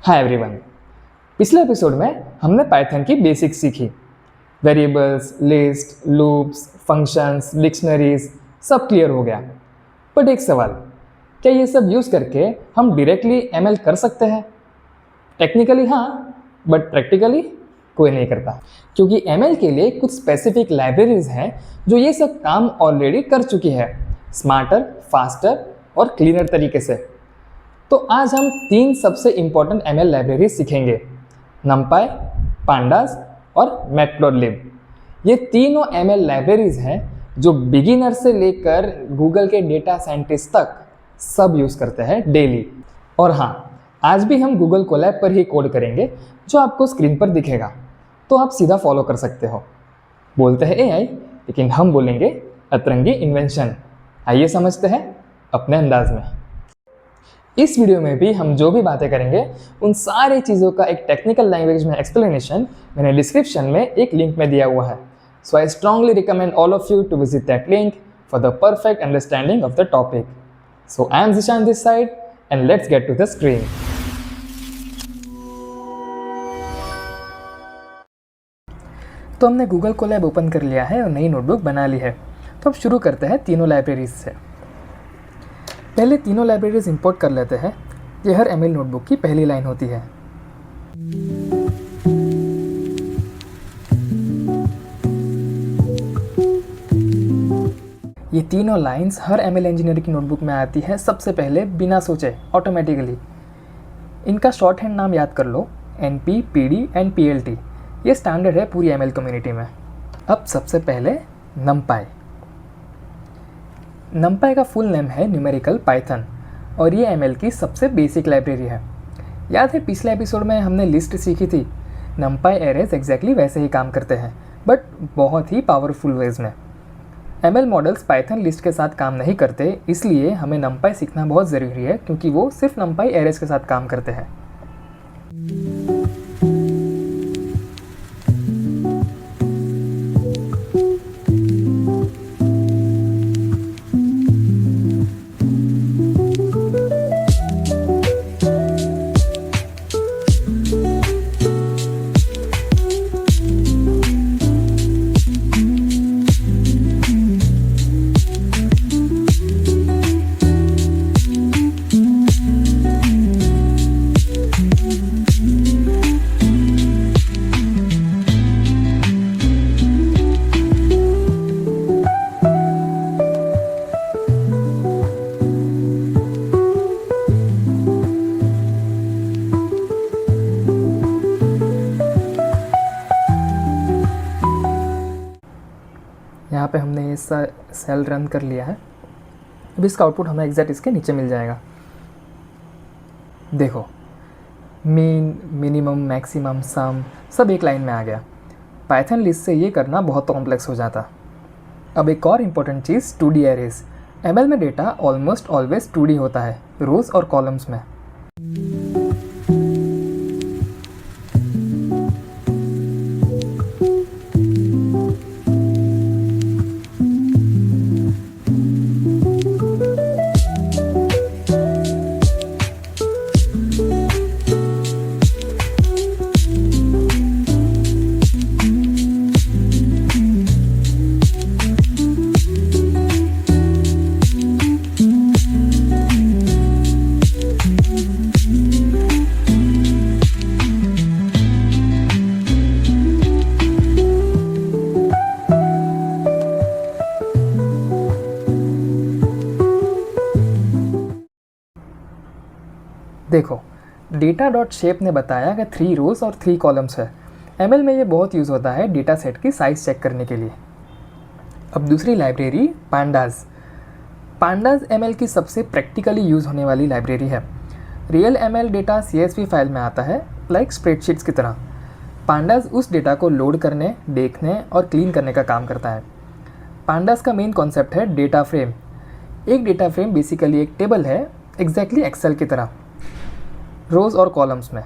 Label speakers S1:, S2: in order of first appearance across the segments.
S1: Hi everyone. पिछले episode में हमने पाइथन की बेसिक्स सीखी। Variables, list, loops, functions, dictionaries सब क्लियर हो गया। बट एक सवाल, क्या ये सब यूज़ करके हम डायरेक्टली एमएल कर सकते हैं? टेक्निकली हाँ, बट प्रैक्टिकली कोई नहीं करता, क्योंकि एमएल के लिए कुछ स्पेसिफिक लाइब्रेरीज हैं जो ये सब काम ऑलरेडी कर चुकी है, स्मार्टर, फास्टर और क्लीनर तरीके से। तो आज हम 3 सबसे इम्पोर्टेंट एमएल लाइब्रेरी सीखेंगे, numpy, pandas और मैटप्लॉटलिब। ये तीनों एमएल लाइब्रेरीज हैं जो बिगिनर से लेकर गूगल के डेटा साइंटिस्ट तक सब यूज़ करते हैं डेली। और हाँ, आज भी हम गूगल कोलैब पर ही कोड करेंगे जो आपको स्क्रीन पर दिखेगा, तो आप सीधा फॉलो कर सकते हो। बोलते हैं एआई, लेकिन हम बोलेंगे अतरंगी इन्वेंशन। आइए समझते हैं अपने अंदाज में। इस वीडियो में भी हम जो भी बातें करेंगे उन सारी चीज़ों का एक टेक्निकल लैंग्वेज में एक्सप्लेनेशन मैंने डिस्क्रिप्शन में एक लिंक में दिया हुआ है। So I strongly recommend all of you to visit that link for the perfect understanding of the topic. So I am Zeeshan this side and let's get to the screen. तो हमने Google Colab open कर लिया है और नई notebook बना ली है। तो अब शुरू करते हैं तीनों लाइब्रेरीज से। पहले तीनों लाइब्रेरीज इंपोर्ट कर लेते हैं। ये हर एमएल नोटबुक की पहली लाइन होती है। ये तीनों लाइंस हर एमएल इंजीनियर की नोटबुक में आती है सबसे पहले, बिना सोचे, ऑटोमेटिकली। इनका शॉर्ट हैंड नाम याद कर लो, NP, PD एंड PLT। ये स्टैंडर्ड है पूरी एमएल कम्युनिटी में। अब सबसे पहले numpy। numpy का फुल नेम है न्यूमेरिकल पाइथन और ये एमएल की सबसे बेसिक लाइब्रेरी है। याद है पिछले एपिसोड में हमने लिस्ट सीखी थी। numpy एरेज एग्जैक्टली वैसे ही काम करते हैं, बट बहुत ही पावरफुल वेज में। एमएल मॉडल्स पाइथन लिस्ट के साथ काम नहीं करते, इसलिए हमें numpy सीखना बहुत ज़रूरी है, क्योंकि वो सिर्फ numpy एरेज के साथ काम करते हैं। यहाँ पे हमने ये सेल रन कर लिया है। अब इसका आउटपुट हमें एग्जैक्ट इसके नीचे मिल जाएगा। देखो, मीन, मिनिमम, मैक्सिमम, सम सब एक लाइन में आ गया। पाइथन लिस्ट से ये करना बहुत कॉम्प्लेक्स हो जाता। अब एक और इम्पोर्टेंट चीज़, 2D एरेज। एमएल में डेटा ऑलमोस्ट ऑलवेज 2D होता है, रोज और कॉलम्स में। देखो, data.shape ने बताया कि 3 रोज और 3 कॉलम्स है। एमएल में ये बहुत यूज़ होता है डेटा सेट की साइज चेक करने के लिए। अब दूसरी लाइब्रेरी pandas। pandas एमएल की सबसे प्रैक्टिकली यूज़ होने वाली लाइब्रेरी है। Real ML data CSV file में आता है, लाइक स्प्रेडशीट्स की तरह। pandas उस डेटा को लोड करने, देखने और क्लीन करने का काम करता है। pandas का मेन कॉन्सेप्ट है डेटा फ्रेम। एक डेटा फ्रेम बेसिकली एक टेबल है, एग्जैक्टली एक्सेल की तरह, रोज और कॉलम्स में।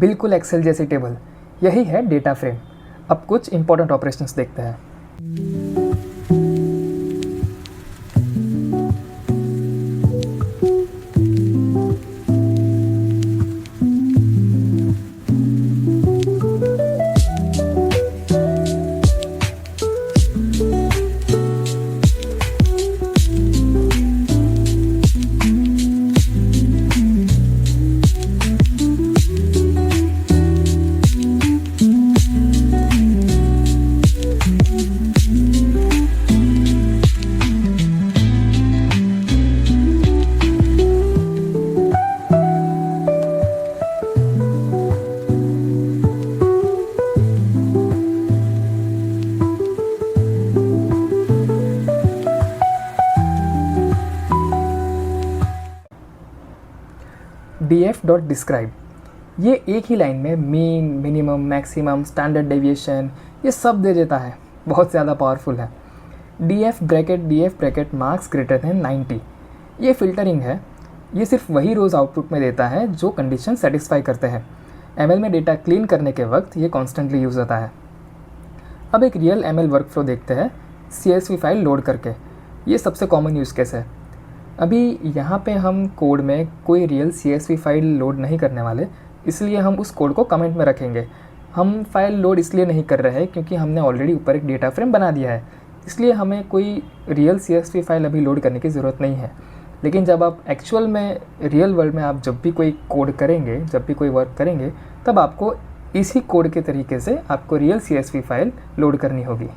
S1: बिल्कुल एक्सेल जैसी टेबल, यही है डेटा फ्रेम। अब कुछ इंपॉर्टेंट ऑपरेशंस देखते हैं। df.describe, ये एक ही लाइन में mean, minimum, maximum, standard deviation ये सब दे देता है। बहुत ज़्यादा पावरफुल है। df bracket marks greater than 90, ये फ़िल्टरिंग है। ये सिर्फ वही रोज़ आउटपुट में देता है जो कंडीशन सेटिस्फाई करते हैं। ml में डेटा क्लीन करने के वक्त ये कॉन्स्टेंटली यूज़ होता है। अब एक रियल ml वर्कफ्लो देखते हैं CSV फाइल लोड करके। ये सबसे कॉमन यूज़ केस है। अभी यहाँ पे हम कोड में कोई रियल CSV फाइल लोड नहीं करने वाले, इसलिए हम उस कोड को कमेंट में रखेंगे। हम फाइल लोड इसलिए नहीं कर रहे हैं क्योंकि हमने ऑलरेडी ऊपर एक डेटा फ्रेम बना दिया है, इसलिए हमें कोई रियल CSV फाइल अभी लोड करने की ज़रूरत नहीं है। लेकिन जब आप एक्चुअल में रियल वर्ल्ड में आप जब भी कोई कोड करेंगे, जब भी कोई वर्क करेंगे, तब आपको इसी कोड के तरीके से आपको रियल CSV फाइल लोड करनी होगी।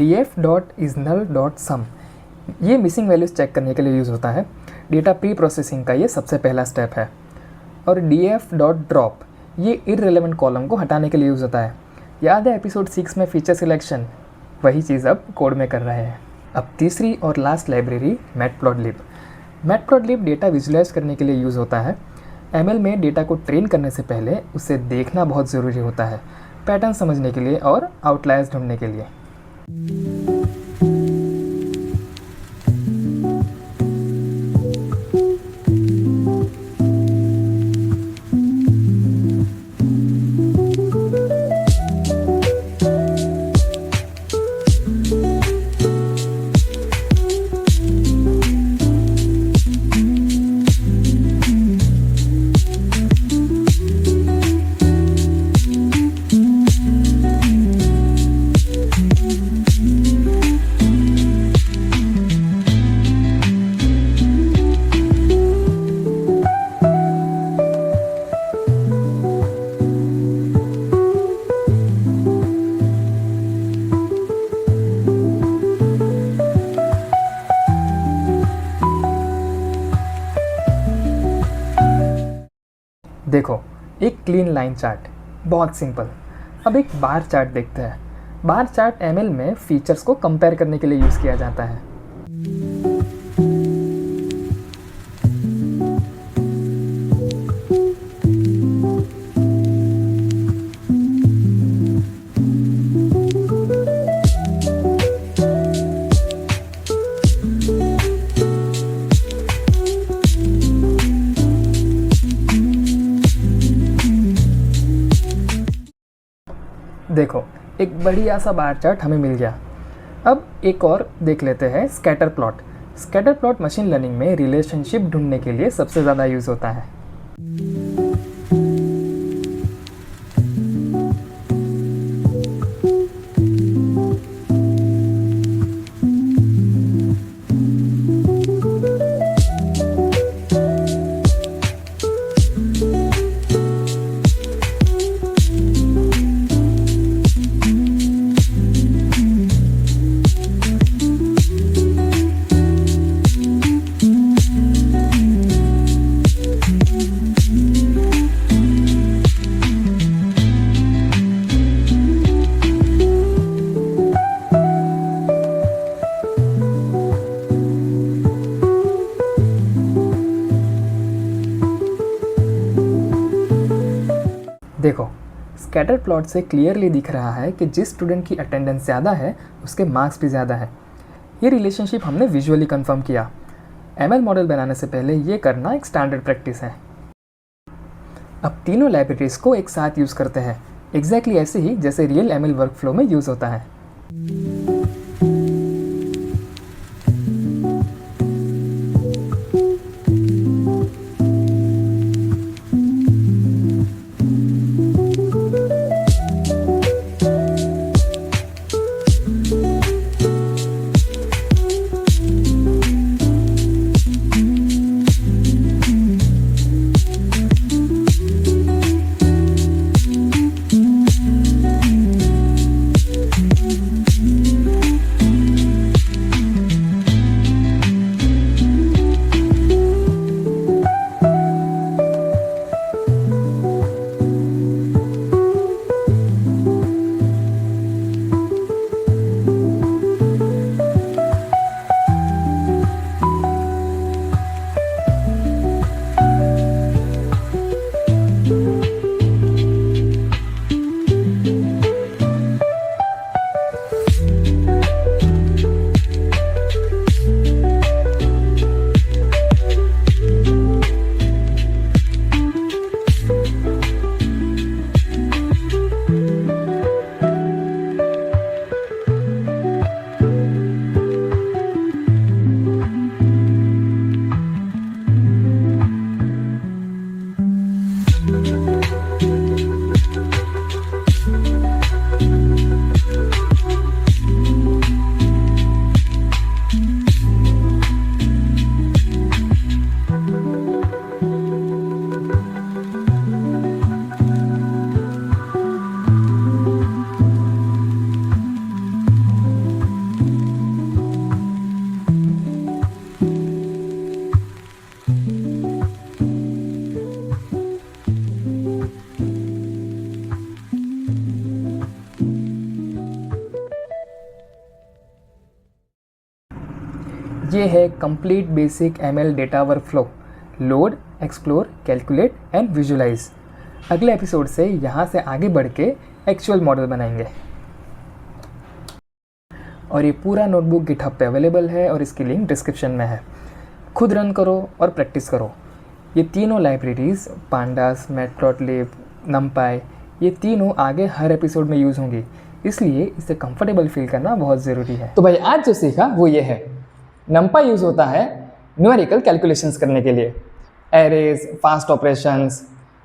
S1: df.isNull.sum, ये मिसिंग वैल्यूज़ चेक करने के लिए यूज़ होता है। डेटा प्री प्रोसेसिंग का ये सबसे पहला स्टेप है। और df.drop, ये इररिलेवेंट कॉलम को हटाने के लिए यूज़ होता है। याद है एपिसोड 6 में फीचर सिलेक्शन, वही चीज़ अब कोड में कर रहे हैं। अब तीसरी और last library matplotlib. Matplotlib data visualize करने के लिए यूज़ होता है। ML में डेटा को ट्रेन करने से पहले उसे देखना बहुत ज़रूरी होता है, पैटर्न समझने के लिए और आउटलायर्स ढूंढने के लिए। देखो, एक क्लीन लाइन चार्ट, बहुत सिंपल। अब एक बार चार्ट देखते हैं। बार चार्ट ML में फीचर्स को कंपेयर करने के लिए यूज़ किया जाता है। देखो, एक बढ़िया सा बार चार्ट हमें मिल गया। अब एक और देख लेते हैं, scatter plot. Scatter plot machine learning में रिलेशनशिप ढूंढने के लिए सबसे ज़्यादा यूज़ होता है। स्कैटर प्लॉट से क्लियरली दिख रहा है कि जिस स्टूडेंट की अटेंडेंस ज़्यादा है उसके मार्क्स भी ज़्यादा है। ये रिलेशनशिप हमने विजुअली कंफर्म किया। ML मॉडल बनाने से पहले ये करना एक स्टैंडर्ड प्रैक्टिस है। अब तीनों लाइब्रेरीज को एक साथ यूज़ करते हैं, एग्जैक्टली ऐसे ही जैसे रियल ML वर्कफ्लो में यूज़ होता है। ये है complete basic ML data workflow, load, explore, calculate and visualize. अगले एपिसोड से यहाँ से आगे बढ़ के एक्चुअल मॉडल बनाएंगे। और ये पूरा नोटबुक गिटहब पे अवेलेबल है और इसकी लिंक डिस्क्रिप्शन में है। खुद रन करो और प्रैक्टिस करो। ये तीनों लाइब्रेरीज पांडास, मैटप्लॉटलिब, नमपाई, ये तीनों आगे हर एपिसोड में यूज़ होंगी, इसलिए इसे कंफर्टेबल फील करना बहुत ज़रूरी है। तो भाई आज जो सीखा वो ये है, नमपाई यूज़ होता है न्यूमेरिकल कैलकुलेशंस करने के लिए, arrays, fast operations.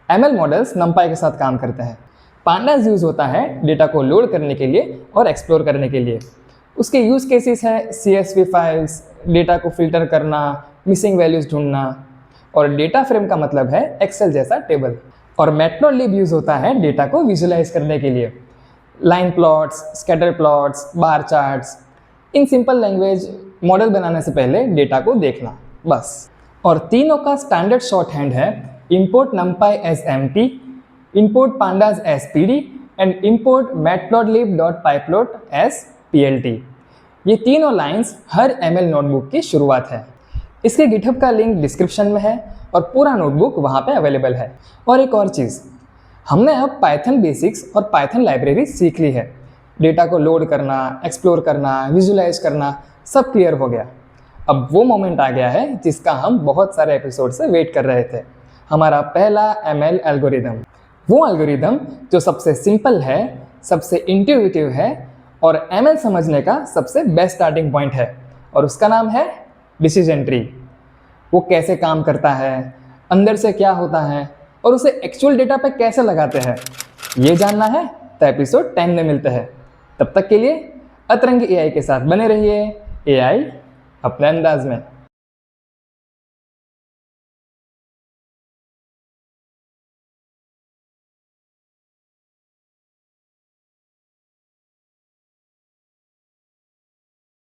S1: ML models नमपाई के साथ काम करते हैं। पांडास यूज़ होता है डेटा को लोड करने के लिए और एक्सप्लोर करने के लिए। उसके यूज़ केसेस है CSV फाइल्स, डेटा को फिल्टर करना, मिसिंग वैल्यूज़ ढूंढना, और डेटा फ्रेम का मतलब है एक्सेल जैसा टेबल। और मैटप्लॉटलिब यूज़ होता है डेटा को विजुलाइज करने के लिए, line plots, scatter plots, bar charts. In simple language model बनाने से पहले डेटा को देखना बस। और तीनों का स्टैंडर्ड शॉर्ट हैंड है import numpy as MP, import pandas as PD and import matplotlib.pyplot as PLT। ये तीनों लाइंस हर ML नोटबुक की शुरुआत है। इसके गिटहब का लिंक डिस्क्रिप्शन में है और पूरा नोटबुक वहाँ पे अवेलेबल है। और एक और चीज़, हमने अब पाइथन बेसिक्स और पाइथन लाइब्रेरी सीख ली है। डेटा को लोड करना, एक्सप्लोर करना, विजुलाइज करना सब क्लियर हो गया। अब वो मोमेंट आ गया है जिसका हम बहुत सारे एपिसोड से वेट कर रहे थे, हमारा पहला ML एल्गोरिदम। वो एल्गोरिदम जो सबसे सिंपल है, सबसे इंट्यूटिव है और ML समझने का सबसे बेस्ट स्टार्टिंग पॉइंट है, और उसका नाम है डिसीजन ट्री। वो कैसे काम करता है, अंदर से क्या होता है और उसे एक्चुअल डेटा पे कैसे लगाते हैं, ये जानना है तो एपिसोड 10 में मिलते हैं। तब तक के लिए अतरंगी AI के साथ बने रहिए। AI अपने अंदाज में।